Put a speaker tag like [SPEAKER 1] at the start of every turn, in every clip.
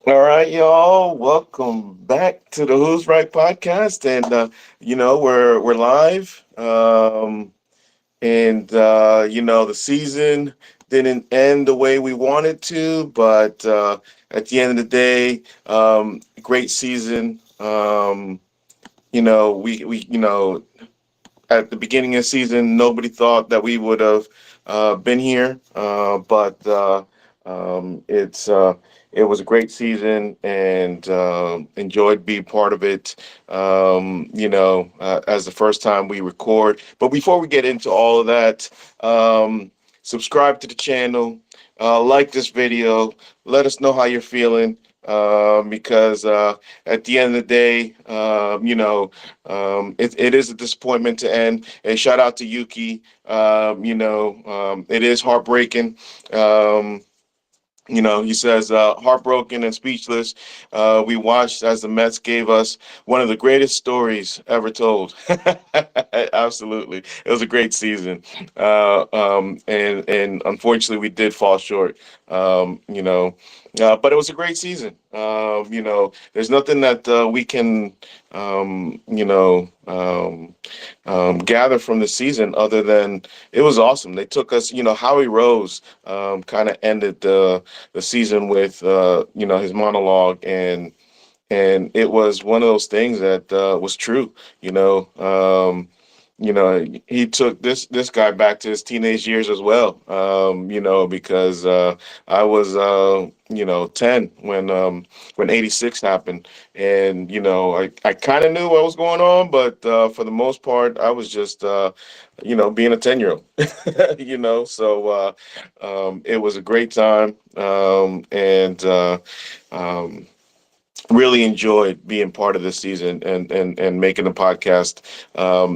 [SPEAKER 1] All right, y'all. Welcome back to the Who's Right podcast, and we're live. The season didn't end the way we wanted to, but at the end of the day, great season. We at the beginning of the season, nobody thought that we would have been here, but it's it was a great season and enjoyed being part of it. As the first time we record. But before we get into all of that, subscribe to the channel, like this video, let us know how you're feeling. Because at the end of the day, it is a disappointment to end. And shout out to Yuki. It is heartbreaking. Um, he says, heartbroken and speechless. We watched as the Mets gave us one of the greatest stories ever told. Absolutely. It was a great season. And unfortunately, we did fall short. But it was a great season. There's nothing that we can, gather from the season other than it was awesome. They took us, Howie Rose kind of ended the season with his monologue, and it was one of those things that was true. He took this guy back to his teenage years as well. Because I was 10 when '86 happened, and I kind of knew what was going on, but for the most part, I was just being a 10-year-old. It was a great time, and um, really enjoyed being part of this season and making the podcast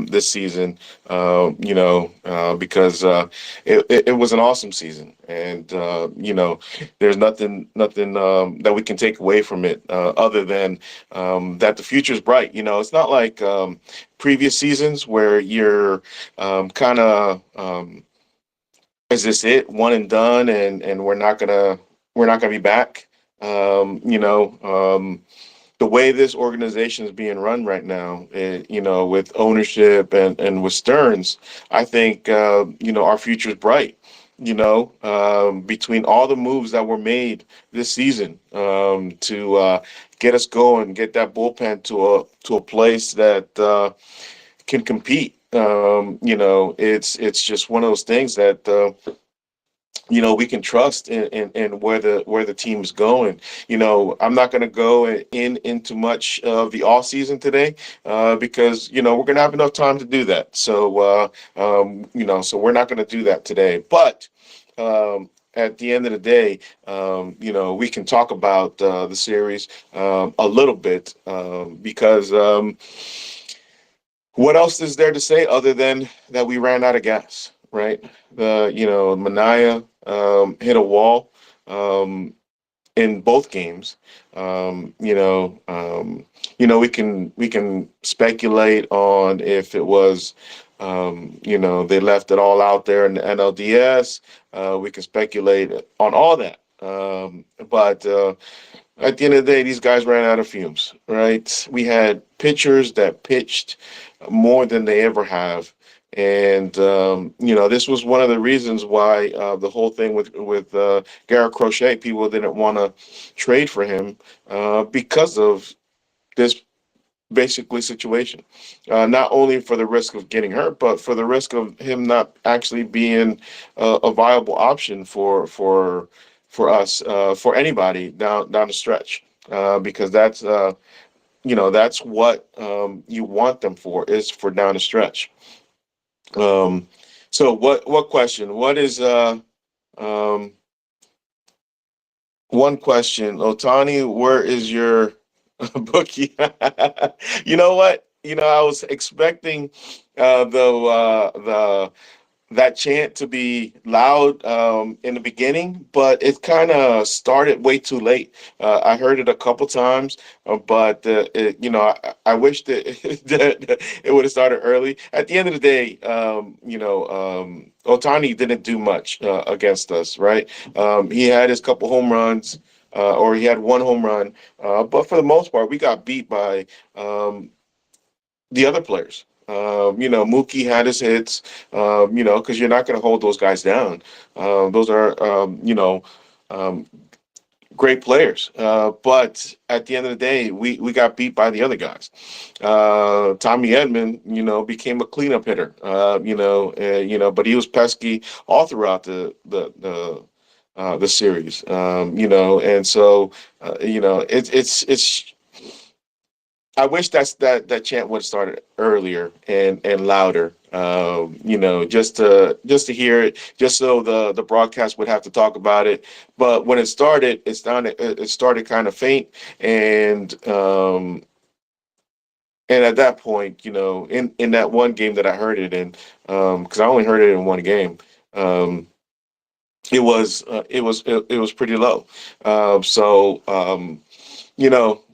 [SPEAKER 1] this season. Because it was an awesome season, and there's nothing that we can take away from it other than that the future is bright. It's not like previous seasons where you're kind of is this it, one and done, and we're not gonna be back. The way this organization is being run right now, with ownership and with Stearns, I think our future is bright. Between all the moves that were made this season to get us going, get that bullpen to a place that can compete. It's just one of those things that we can trust in where the team is going. I'm not going to go into much of the off season today because we're going to have enough time to do that. So we're not going to do that today. But at the end of the day, we can talk about the series a little bit because what else is there to say other than that we ran out of gas, right? Mania hit a wall in both games. We can speculate on if it was, they left it all out there in the NLDS. We can speculate on all that. But at the end of the day, these guys ran out of fumes, right? We had pitchers that pitched more than they ever have. And this was one of the reasons why the whole thing with Garrett Crochet, people didn't want to trade for him because of this basically situation. Not only for the risk of getting hurt, but for the risk of him not actually being a viable option for us, for anybody down the stretch. Because that's what you want them for, is for down the stretch. Um, so what question? What is um one question? Otani, where is your bookie? You know what? I was expecting the that chant to be loud in the beginning, but it kind of started way too late. I heard it a couple times, but I wish that, that it would have started early. At the end of the day, Otani didn't do much against us, right? He had his couple home runs. or he had one home run. But for the most part, we got beat by the other players. Mookie had his hits, because you're not going to hold those guys down. Those are, um, great players. But at the end of the day, we got beat by the other guys. Tommy Edman, became a cleanup hitter. But he was pesky all throughout the series. And so it's I wish that chant would have started earlier and louder. Just to hear it, just so the broadcast would have to talk about it. But when it started kind of faint, and at that point, in that one game that I heard it in, because I only heard it in one game. It was pretty low.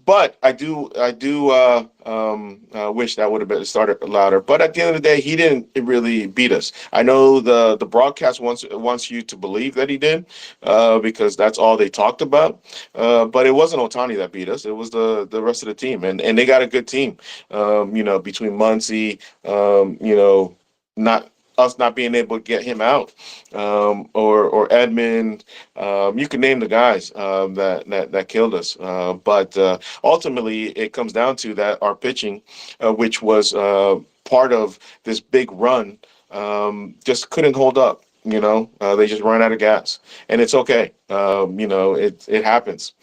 [SPEAKER 1] But I do wish that would have been started louder. But at the end of the day, he didn't really beat us. I know the broadcast wants you to believe that he did, because that's all they talked about. But it wasn't Otani that beat us. It was the rest of the team, and they got a good team. Between Muncy, not us not being able to get him out, or Edmund. You can name the guys that killed us. But ultimately, it comes down to that our pitching, which was part of this big run, just couldn't hold up. They just ran out of gas, and it's okay. It happens.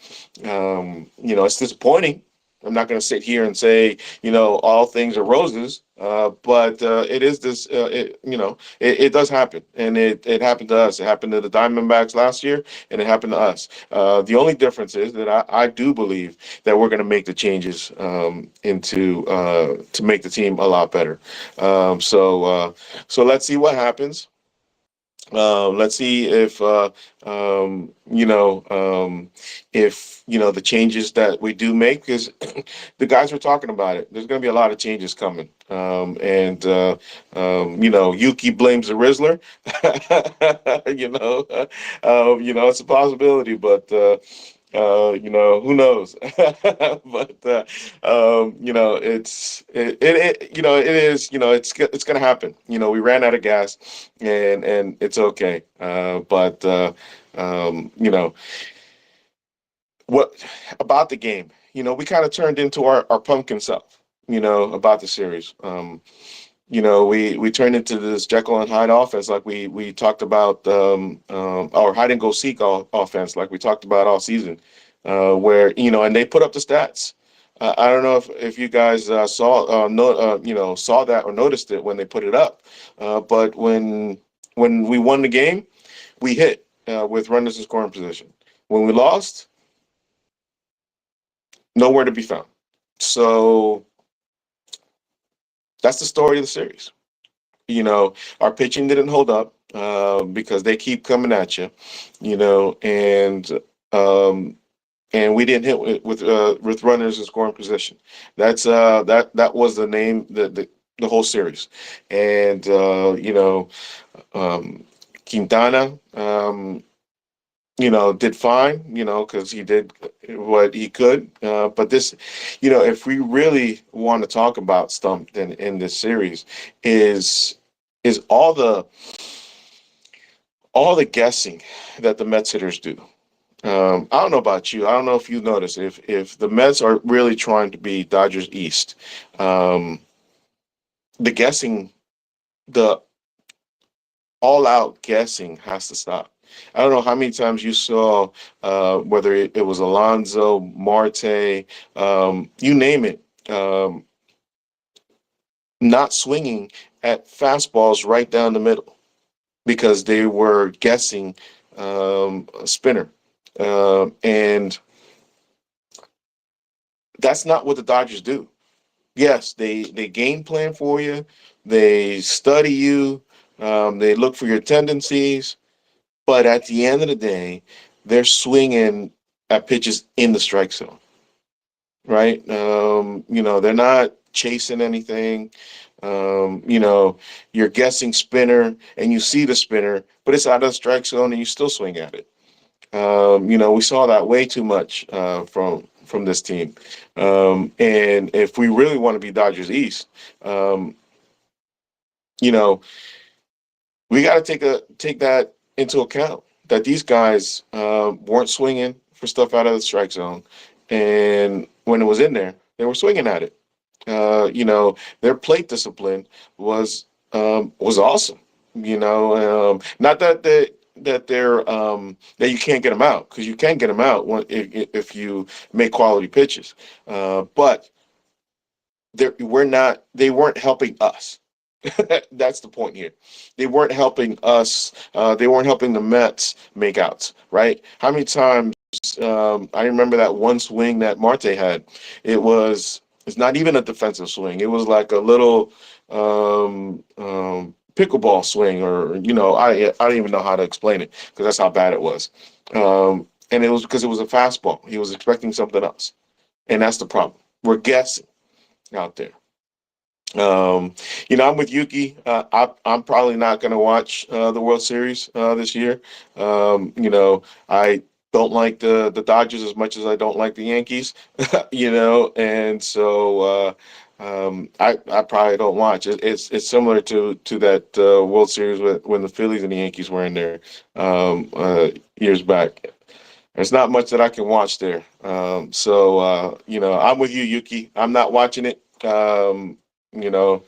[SPEAKER 1] It's disappointing. I'm not going to sit here and say, all things are roses, but it is this, it does happen. And it happened to us. It happened to the Diamondbacks last year, and it happened to us. The only difference is that I do believe that we're going to make the changes to make the team a lot better. So let's see what happens. Let's see if the changes that we do make, because the guys were talking about it. There's going to be a lot of changes coming, and Yuki blames the Rizzler. It's a possibility, but who knows? But it is, it's going to happen. We ran out of gas, and it's okay. But what about the game? We kind of turned into our pumpkin self. About the series. We turned into this Jekyll and Hyde offense, like we talked about, or hide and go seek offense, like we talked about all season, where and they put up the stats. I don't know if you guys saw that or noticed it when they put it up, but when we won the game, we hit with runners in scoring position. When we lost, nowhere to be found. So that's the story of the series. Our pitching didn't hold up, because they keep coming at you, um, and we didn't hit with runners in scoring position. That was the name, the whole series. And Quintana, did fine, because he did what he could. But this, if we really want to talk about Stump in this series, is all the guessing that the Mets hitters do. I don't know about you. I don't know if you notice, if the Mets are really trying to be Dodgers East, um, the guessing, the all-out guessing has to stop. I don't know how many times you saw, whether it was Alonso, Marte, you name it, not swinging at fastballs right down the middle, because they were guessing a spinner. And that's not what the Dodgers do. Yes, they game plan for you. They study you. They look for your tendencies. But at the end of the day, they're swinging at pitches in the strike zone, right? They're not chasing anything. You're guessing spinner, and you see the spinner, but it's out of the strike zone, and you still swing at it. We saw that way too much from this team. And if we really want to be Dodgers East, um, you know, we got to take that into account that these guys weren't swinging for stuff out of the strike zone, and when it was in there, they were swinging at it. Their plate discipline was awesome. Not that you can't get them out, because you can get them out if you make quality pitches, but they weren't helping us. That's the point here. They weren't helping us. They weren't helping the Mets make outs, right? How many times I remember that one swing that Marte had? It's not even a defensive swing. It was like a little pickleball swing, or I don't even know how to explain it, because that's how bad it was. And it was because it was a fastball. He was expecting something else, and that's the problem. We're guessing out there. I'm with Yuki. I'm probably not going to watch the World Series this year. I don't like the Dodgers as much as I don't like the Yankees. And so I probably don't watch. It's similar to that World Series when the Phillies and the Yankees were in there years back. There's not much that I can watch there. I'm with you, Yuki. I'm not watching it. You know,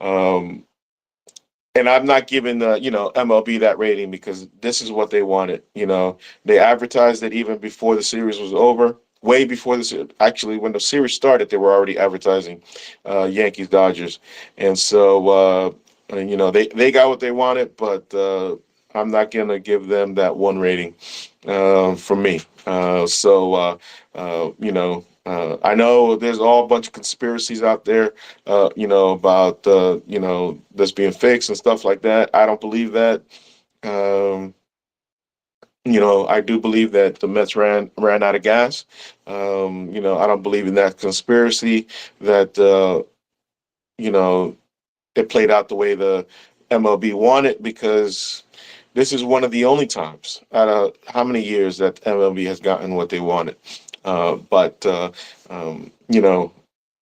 [SPEAKER 1] um, and I'm not giving MLB that rating, because this is what they wanted. They advertised it even before the series was over. Way before actually, when the series started, they were already advertising Yankees Dodgers, and so they got what they wanted, but I'm not gonna give them that one rating from me. I know there's all a bunch of conspiracies out there, about this being fixed and stuff like that. I don't believe that. Um, I do believe that the Mets ran out of gas. I don't believe in that conspiracy that you know it played out the way the MLB wanted, because this is one of the only times out of how many years that MLB has gotten what they wanted. But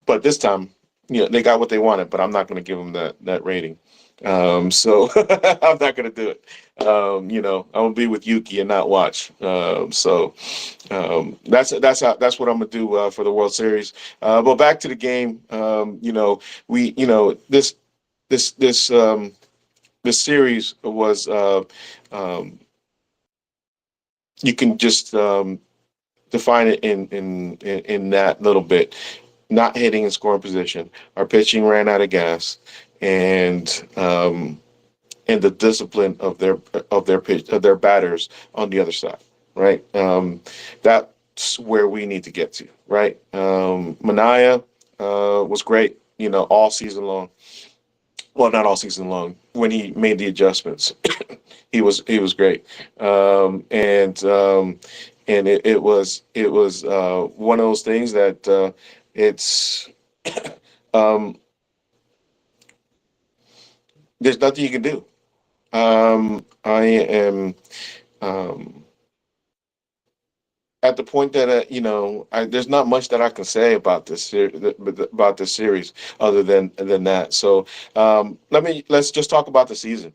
[SPEAKER 1] but this time, they got what they wanted. But I'm not going to give them that rating. So I'm not going to do it. I'm gonna be with Yuki and not watch. That's what I'm gonna do for the World Series. But back to the game. We this this this series was um, you can just define it in that little bit. Not hitting and scoring position. Our pitching ran out of gas, and and the discipline of their batters on the other side. Right. That's where we need to get to. Right. Manaya was great. All season long. Well, not all season long. When he made the adjustments, he was great. And it was one of those things that it's um, there's nothing you can do. I am um, at the point that there's not much that I can say about about this series, other than that. So let's just talk about the season.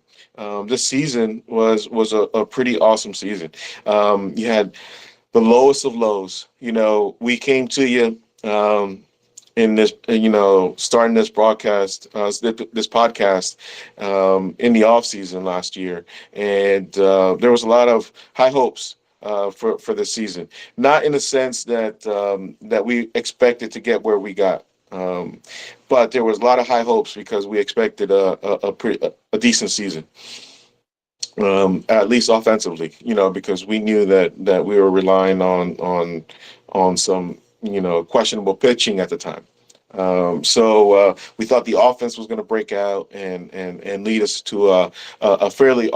[SPEAKER 1] This season was a pretty awesome season. You had the lowest of lows. We came to you in this, starting this broadcast, this podcast, in the off season last year, and there was a lot of high hopes for this season. Not in the sense that we expected to get where we got. But there was a lot of high hopes because we expected a decent season, at least offensively, because we knew that we were relying on some questionable pitching at the time. So we thought the offense was going to break out and lead us to a fairly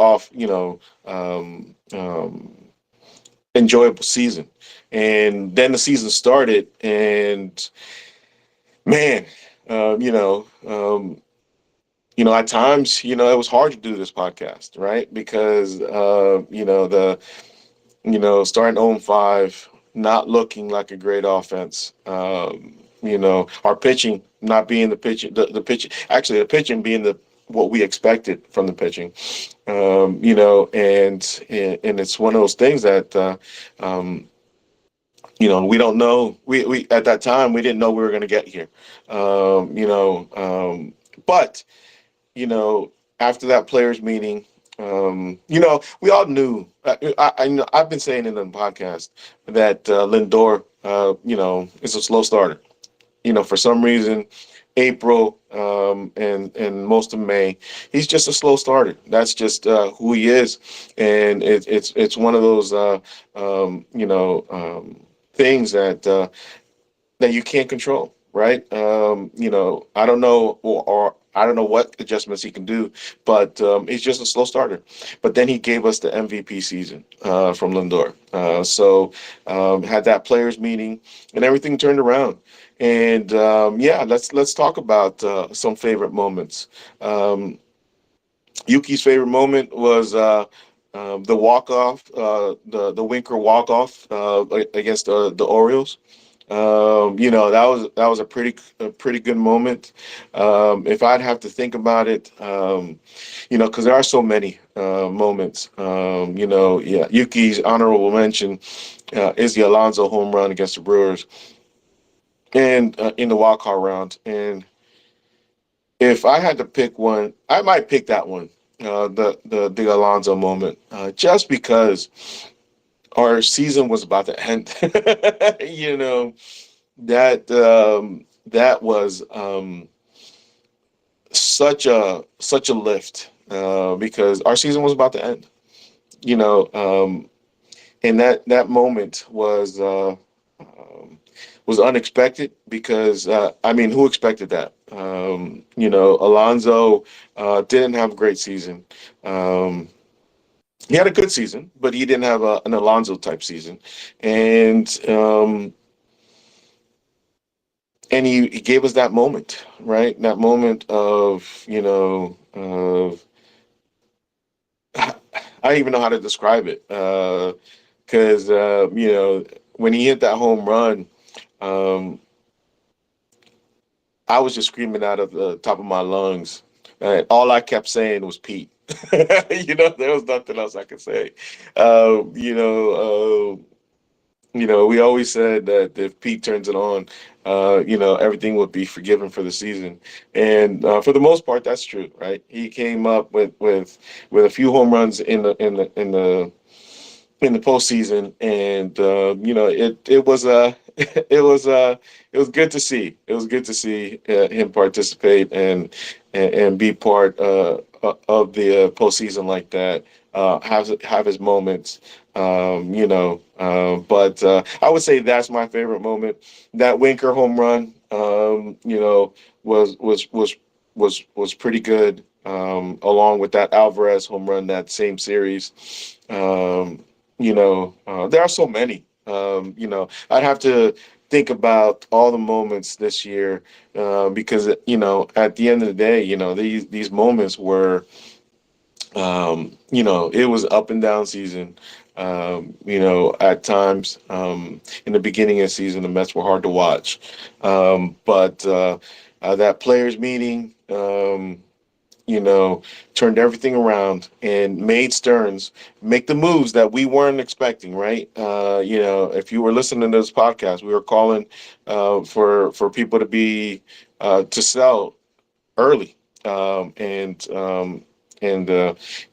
[SPEAKER 1] enjoyable season. And then the season started, and man, um, you know, um, at times, it was hard to do this podcast, right? Because the Starting 0-5, not looking like a great offense. Our pitching not being the pitching, the pitching, actually the pitching being the what we expected from the pitching. And it's one of those things that um, we don't know. We at that time we didn't know we were going to get here. But you know, after that players meeting, we all knew. I've been saying it on the podcast that Lindor, is a slow starter. For some reason, April and most of May, he's just a slow starter. That's just who he is, and it's one of those things that you can't control, right? I don't know, or I don't know what adjustments he can do, but he's just a slow starter. But then he gave us the MVP season from Lindor. So had that players meeting, and everything turned around. And yeah, let's talk about some favorite moments. Um, Yuki's favorite moment was the walk off, the Winker walk off against the Orioles. That was a pretty good moment. If I'd have to think about it, because there are so many moments. Yeah, Yuki's honorable mention is the Alonso home run against the Brewers and in the wild card round. And if I had to pick one, I might pick that one, the Alonso moment, just because our season was about to end. you know that was such a lift because our season was about to end. You know, and that moment was unexpected because I mean, who expected that? Alonso didn't have a great season. Um, he had a good season, but he didn't have an Alonso type season, and and he gave us that moment, right? That moment of I don't even know how to describe it because when he hit that home run, um, I was just screaming out of the top of my lungs. And all I kept saying was Pete. There was nothing else I could say. Um, you know, we always said that if Pete turns it on, everything would be forgiven for the season. And for the most part, that's true, right? He came up with a few home runs in the postseason, and it was it was it was good to see. It was good to see him participate and be part of the postseason like that. Have his moments, but I would say that's my favorite moment. That Winker home run, was pretty good. Along with that Alvarez home run that same series. There are so many. I'd have to think about all the moments this year because at the end of the day, these moments were it was up and down season. At times in the beginning of the season, the Mets were hard to watch, but that players meeting. You know, turned everything around and made Stearns make the moves that we weren't expecting, right? If you were listening to this podcast, we were calling for people to be to sell early, and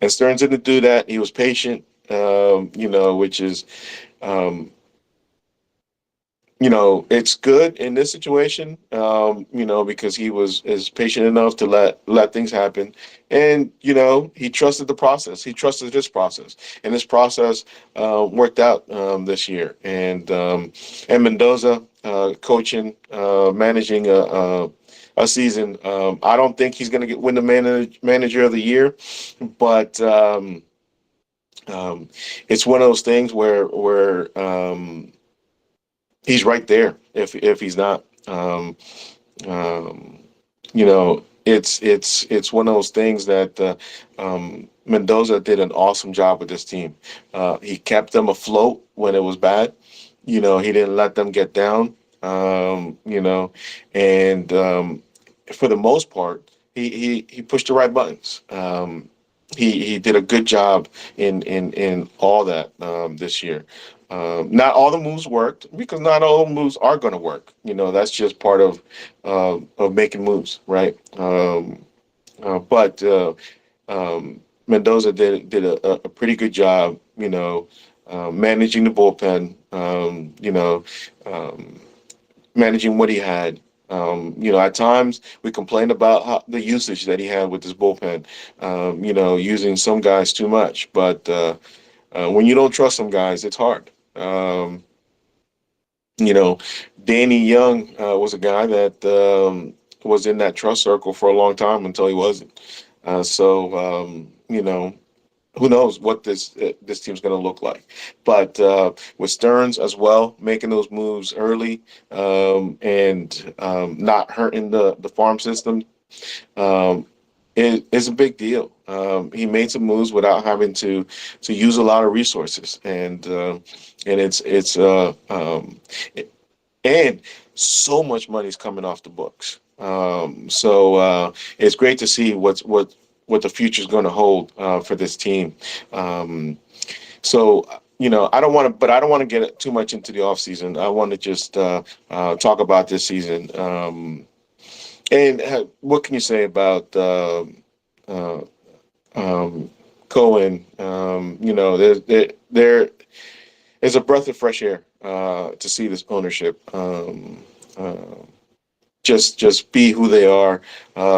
[SPEAKER 1] Stearns didn't do that. He was patient, which is um, it's good in this situation, because he was is patient enough to let things happen, and he trusted the process. He trusted this process, and this process worked out this year. And Mendoza coaching, managing a season. I don't think he's going to win the manager of the year, but it's one of those things where he's right there if he's not. Um, um, it's one of those things that Mendoza did an awesome job with this team. He kept them afloat when it was bad. He didn't let them get down. You know, and for the most part, he pushed the right buttons. He did a good job in all that this year. Not all the moves worked because not all the moves are going to work. That's just part of making moves, right? But Mendoza did a pretty good job, managing the bullpen, um, managing what he had. At times we complained about the usage that he had with his bullpen, using some guys too much. But when you don't trust some guys, it's hard. You know, Danny Young was a guy that was in that trust circle for a long time until he wasn't. So, who knows what this team's going to look like. But with Stearns as well, making those moves early and not hurting the farm system, um, is a big deal. He made some moves without having to use a lot of resources, and and so much money's coming off the books. So it's great to see what the future is going to hold for this team. Um, so I don't want to, but I don't want to get too much into the off season. I want to just talk about this season. And what can you say about uh, um, Cohen? There is a breath of fresh air to see this ownership. Uh, just be who they are,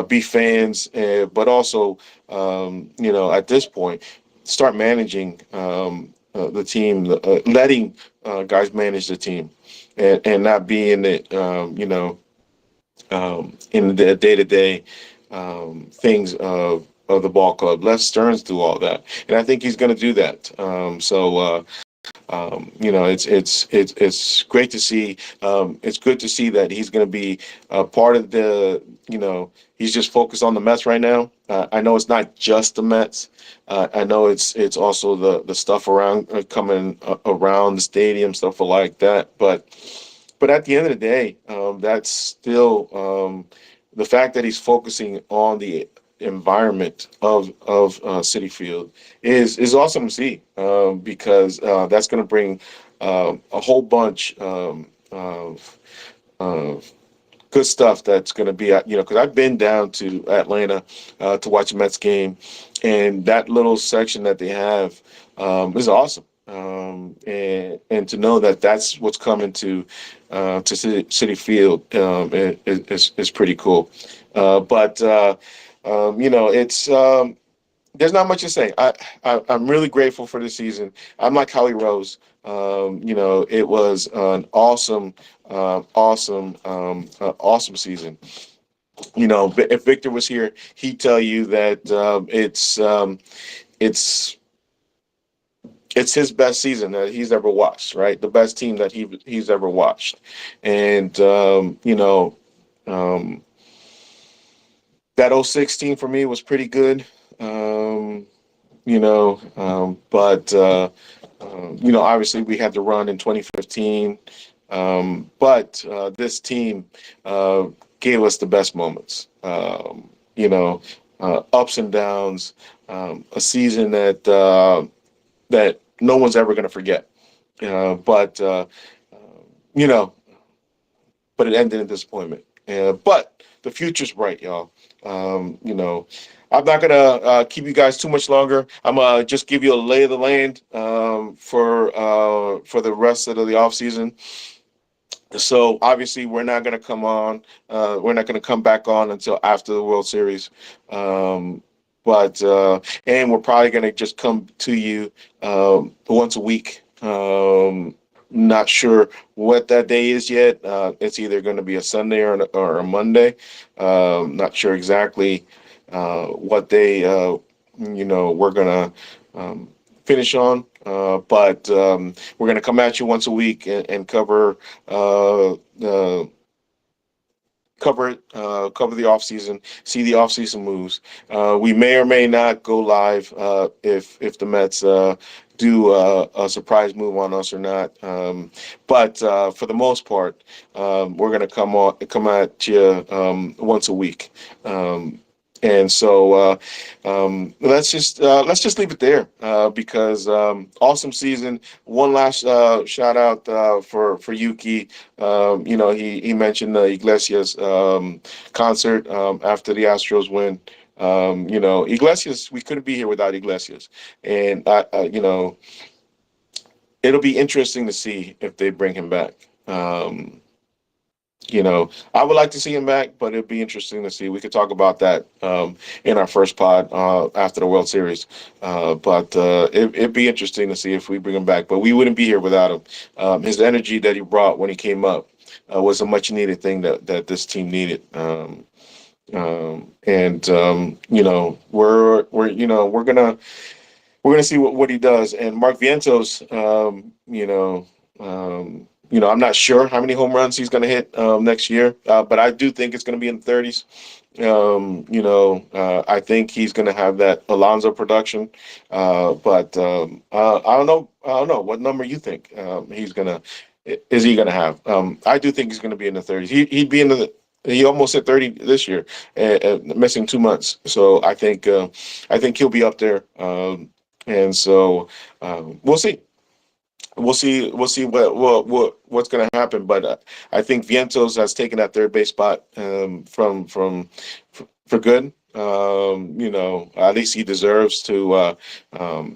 [SPEAKER 1] be fans, but also, at this point, start managing the team, letting guys manage the team, and not be in it, in the day to day things of the ball club. Let Stearns do all that, and I think he's going to do that. It's great to see. It's good to see that he's going to be part of the. He's just focused on the Mets right now. I know it's not just the Mets. I know it's also the stuff around coming around the stadium, stuff like that. But at the end of the day, that's still the fact that he's focusing on the environment of City Field is awesome to see, because that's going to bring a whole bunch of good stuff that's going to be at, because I've been down to Atlanta to watch a Mets game, and that little section that they have is awesome. And to know that that's what's coming to City Field is pretty cool. But it's there's not much to say. I'm really grateful for the season. I'm like Howie Rose. It was an awesome season. If Victor was here, he'd tell you that it's it's his best season that he's ever watched. Right, the best team that he's ever watched, and um, that 016 for me was pretty good. Um, but obviously we had to run in 2015. But this team gave us the best moments. Ups and downs. A season that no one's ever going to forget. But you know, but it ended in disappointment. But the future's bright, y'all. Um, you know, I'm not gonna keep you guys too much longer. I'm gonna just give you a lay of the land for the rest of the off season. So obviously, we're not gonna come on. We're not gonna come back on until after the World Series. Um, but and we're probably gonna just come to you once a week. Not sure what that day is yet. It's either going to be a Sunday or a Monday. Not sure exactly what day we're gonna finish on. But we're gonna come at you once a week and cover cover it, cover the offseason, see the offseason moves. We may or may not go live if the Mets do a surprise move on us or not. But for the most part, we're gonna come at you once a week. And so let's just leave it there because awesome season. One last shout out for Yuki. He mentioned the Iglesias concert after the Astros win. Iglesias, we couldn't be here without Iglesias, and it'll be interesting to see if they bring him back. I would like to see him back, but it'd be interesting to see. We could talk about that in our first pod after the World Series. But it'd be interesting to see if we bring him back. But we wouldn't be here without him. His energy that he brought when he came up was a much needed thing that this team needed. We're gonna see what he does. And Mark Vientos, I'm not sure how many home runs he's going to hit next year, but I do think it's going to be in the 30s. I think he's going to have that Alonso production, but I don't know. I don't know what number you think he's gonna is he gonna have. I do think he's going to be in the 30s. He'd be in the. He almost hit 30 this year, missing 2 months. So I think he'll be up there. And so we'll see. We'll see what's going to happen. But I think Vientos has taken that third base spot for good. At least he deserves to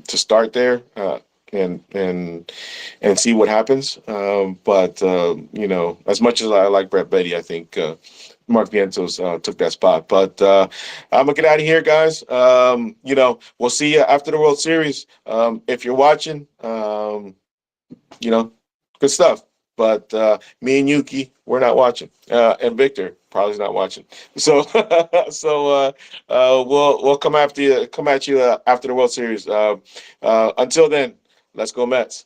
[SPEAKER 1] start there and see what happens. But as much as I like Brett Beatty, I think Mark Vientos took that spot. But I'm gonna get out of here, guys. We'll see you after the World Series. If you're watching. Good stuff. But me and Yuki, we're not watching, and Victor probably is not watching. So, we'll come at you after the World Series. Until then, let's go Mets.